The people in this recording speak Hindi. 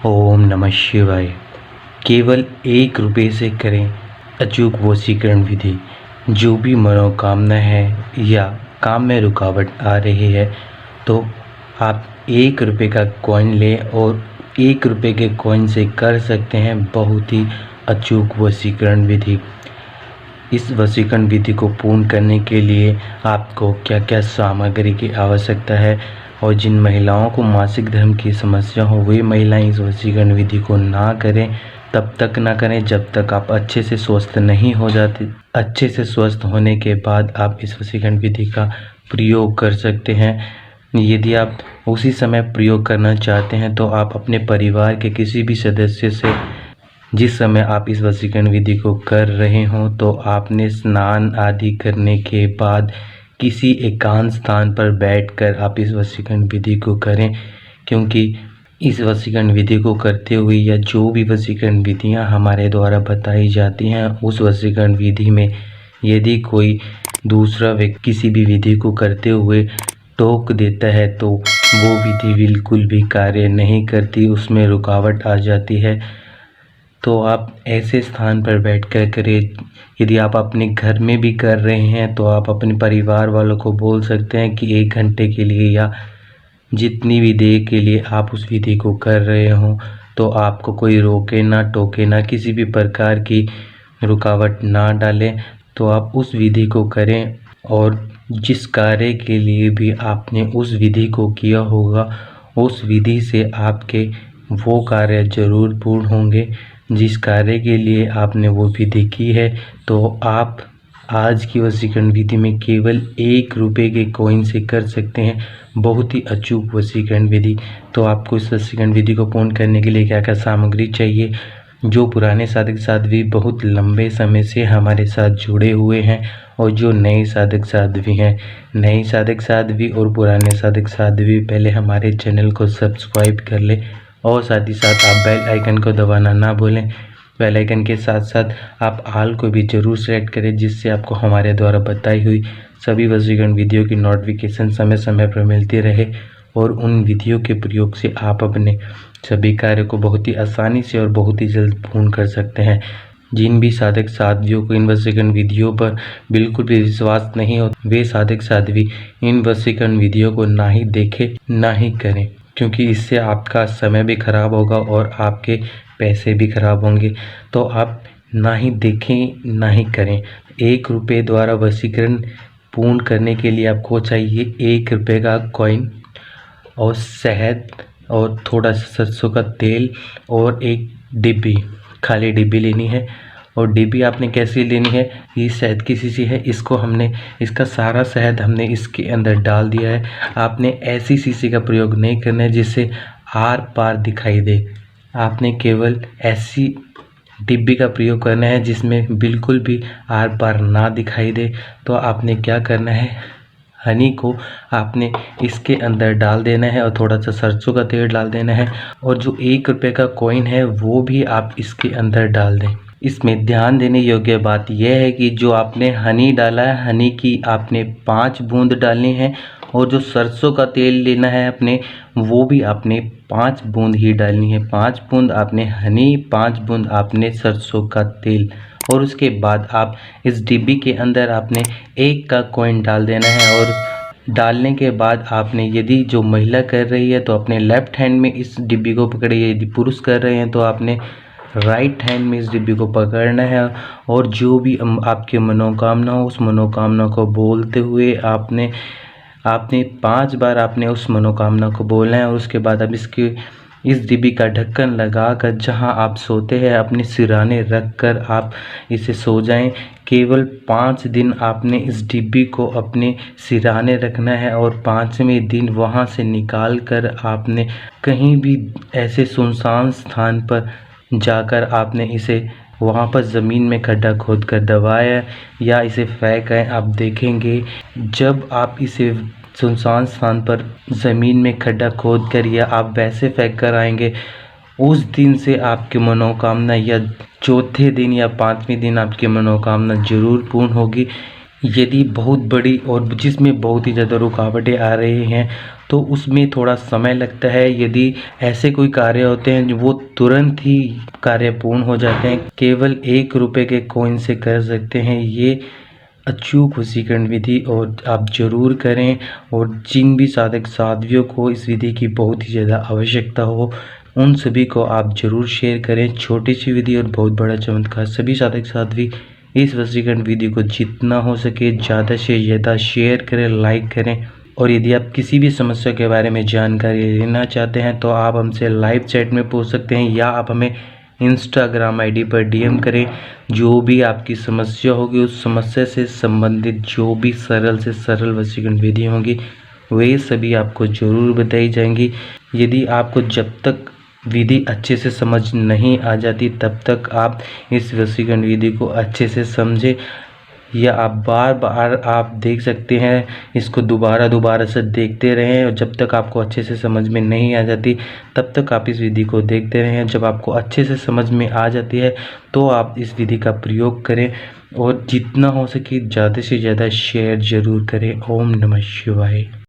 ओम नमः शिवाय। केवल 1 रुपये से करें अचूक वशीकरण विधि। जो भी मनोकामना है या काम में रुकावट आ रही है तो आप 1 रुपये का कॉइन लें और 1 रुपये के कॉइन से कर सकते हैं बहुत ही अचूक वशीकरण विधि। इस वशीकरण विधि को पूर्ण करने के लिए आपको क्या क्या सामग्री की आवश्यकता है और जिन महिलाओं को मासिक धर्म की समस्या हो वे महिलाएं इस वशीकरण विधि को ना करें, तब तक ना करें जब तक आप अच्छे से स्वस्थ नहीं हो जाते। अच्छे से स्वस्थ होने के बाद आप इस वशीकरण विधि का प्रयोग कर सकते हैं। यदि आप उसी समय प्रयोग करना चाहते हैं तो आप अपने परिवार के किसी भी सदस्य से, जिस समय आप इस वशीकरण विधि को कर रहे हों तो आपने स्नान आदि करने के बाद किसी एकांत स्थान पर बैठकर आप इस वशीकरण विधि को करें, क्योंकि इस वशीकरण विधि को करते हुए या जो भी वशीकरण विधियां हमारे द्वारा बताई जाती हैं उस वशीकरण विधि में यदि कोई दूसरा व्यक्ति किसी भी विधि को करते हुए टोक देता है तो वो विधि बिल्कुल भी कार्य नहीं करती, उसमें रुकावट आ जाती है। तो आप ऐसे स्थान पर बैठकर करें। यदि आप अपने घर में भी कर रहे हैं तो आप अपने परिवार वालों को बोल सकते हैं कि 1 घंटे के लिए या जितनी भी देर के लिए आप उस विधि को कर रहे हों तो आपको कोई रोके ना टोके ना, किसी भी प्रकार की रुकावट ना डालें, तो आप उस विधि को करें। और जिस कार्य के लिए भी आपने उस विधि को किया होगा उस विधि से आपके वो कार्य जरूर पूर्ण होंगे जिस कार्य के लिए आपने वो विधि की है। तो आप आज की वशीकरण विधि में केवल 1 रुपये के कॉइन से कर सकते हैं बहुत ही अचूक वशीकरण विधि। तो आपको इस वशीकरण विधि को पूर्ण करने के लिए क्या क्या सामग्री चाहिए? जो पुराने साधक साध्वी बहुत लंबे समय से हमारे साथ जुड़े हुए हैं और जो नए साधक साध्वी हैं, नए साधक साध्वी और पुराने साधक साध्वी पहले हमारे चैनल को सब्सक्राइब कर ले और साथ ही साथ आप बेल आइकन को दबाना ना भूलें। बेल आइकन के साथ साथ आप ऑल को भी ज़रूर सेलेक्ट करें जिससे आपको हमारे द्वारा बताई हुई सभी वशीकरण विधियों की नोटिफिकेशन समय समय पर मिलती रहे और उन विधियों के प्रयोग से आप अपने सभी कार्य को बहुत ही आसानी से और बहुत ही जल्द पूर्ण कर सकते हैं। जिन भी साधक साध्वियों को इन वशीकरण विधियों पर बिल्कुल भी विश्वास नहीं हो वे साधक साध्वी इन वशीकरण विधियों को ना ही देखें ना ही करें, क्योंकि इससे आपका समय भी खराब होगा और आपके पैसे भी खराब होंगे। तो आप ना ही देखें ना ही करें। 1 रुपये द्वारा वशीकरण पूर्ण करने के लिए आपको चाहिए 1 रुपये का कॉइन और शहद और थोड़ा सा सरसों का तेल और एक डिब्बी, खाली डिब्बी लेनी है। और डिब्बी आपने कैसी लेनी है? ये शहद की शीशी है, इसको हमने इसका सारा शहद हमने इसके अंदर डाल दिया है। आपने ऐसी शीशी का प्रयोग नहीं करना है जिससे आर पार दिखाई दे। आपने केवल ऐसी डिब्बी का प्रयोग करना है जिसमें बिल्कुल भी आर पार ना दिखाई दे। तो आपने क्या करना है, हनी को आपने इसके अंदर डाल देना है और थोड़ा सा सरसों का तेल डाल देना है और जो 1 रुपये का कॉइन है वो भी आप इसके अंदर डाल दें। इसमें ध्यान देने योग्य बात यह है कि जो आपने हनी डाला है, हनी की आपने 5 बूंद डालनी है और जो सरसों का तेल लेना है अपने, वो भी आपने 5 बूंद ही डालनी है। 5 बूंद आपने हनी, 5 बूंद आपने सरसों का तेल। और उसके बाद आप इस डिब्बी के अंदर आपने 1 का कॉइन डाल देना है। और डालने के बाद आपने, यदि जो महिला कर रही है तो अपने लेफ्ट हैंड में इस डिब्बी को पकड़िए, यदि पुरुष कर रहे हैं तो आपने राइट हैंड में इस डिब्बी को पकड़ना है और जो भी आपकी मनोकामना हो उस मनोकामना को बोलते हुए आपने 5 बार आपने उस मनोकामना को बोलना है। और उसके बाद अब इस डिब्बी का ढक्कन लगाकर जहां आप सोते हैं अपने सिरहाने रख कर आप इसे सो जाएं। केवल 5 दिन आपने इस डिब्बी को अपने सिरहाने रखना है और 5वें दिन वहां से निकाल कर आपने कहीं भी ऐसे सुनसान स्थान पर जाकर आपने इसे वहाँ पर ज़मीन में खड्डा खोद कर दबाया या इसे फेंक आए। आप देखेंगे जब आप इसे सुनसान स्थान पर ज़मीन में खड्डा खोद कर या आप वैसे फेंक कर आएंगे, उस दिन से आपकी मनोकामना या चौथे दिन या 5वें दिन आपकी मनोकामना जरूर पूर्ण होगी। यदि बहुत बड़ी और जिसमें बहुत ही ज़्यादा रुकावटें आ रही हैं तो उसमें थोड़ा समय लगता है। यदि ऐसे कोई कार्य होते हैं जो वो तुरंत ही कार्य पूर्ण हो जाते हैं, केवल 1 रुपए के कॉइन से कर सकते हैं ये अचूक वशीकरण विधि, और आप ज़रूर करें। और जिन भी साधक साध्वियों को इस विधि की बहुत ही ज़्यादा आवश्यकता हो उन सभी को आप ज़रूर शेयर करें। छोटी सी विधि और बहुत बड़ा चमत्कार। सभी साधक साध्वी इस वशीकरण विधि को जितना हो सके ज़्यादा से ज़्यादा शेयर करें, लाइक करें। और यदि आप किसी भी समस्या के बारे में जानकारी लेना चाहते हैं तो आप हमसे लाइव चैट में पूछ सकते हैं, या आप हमें इंस्टाग्राम आईडी पर डीएम करें। जो भी आपकी समस्या होगी उस समस्या से संबंधित जो भी सरल से सरल वशीकरण विधि होंगी वे सभी आपको ज़रूर बताई जाएंगी। यदि आपको जब तक विधि अच्छे से समझ नहीं आ जाती तब तक आप इस वशीकरण विधि को अच्छे से समझें, या आप बार बार आप देख सकते हैं, इसको दोबारा से देखते रहें। और जब तक आपको अच्छे से समझ में नहीं आ जाती तब तक आप इस विधि को देखते रहें। जब आपको अच्छे से समझ में आ जाती है तो आप इस विधि का प्रयोग करें, और जितना हो सके ज़्यादा से ज़्यादा शेयर ज़रूर करें। ओम नमः शिवाय।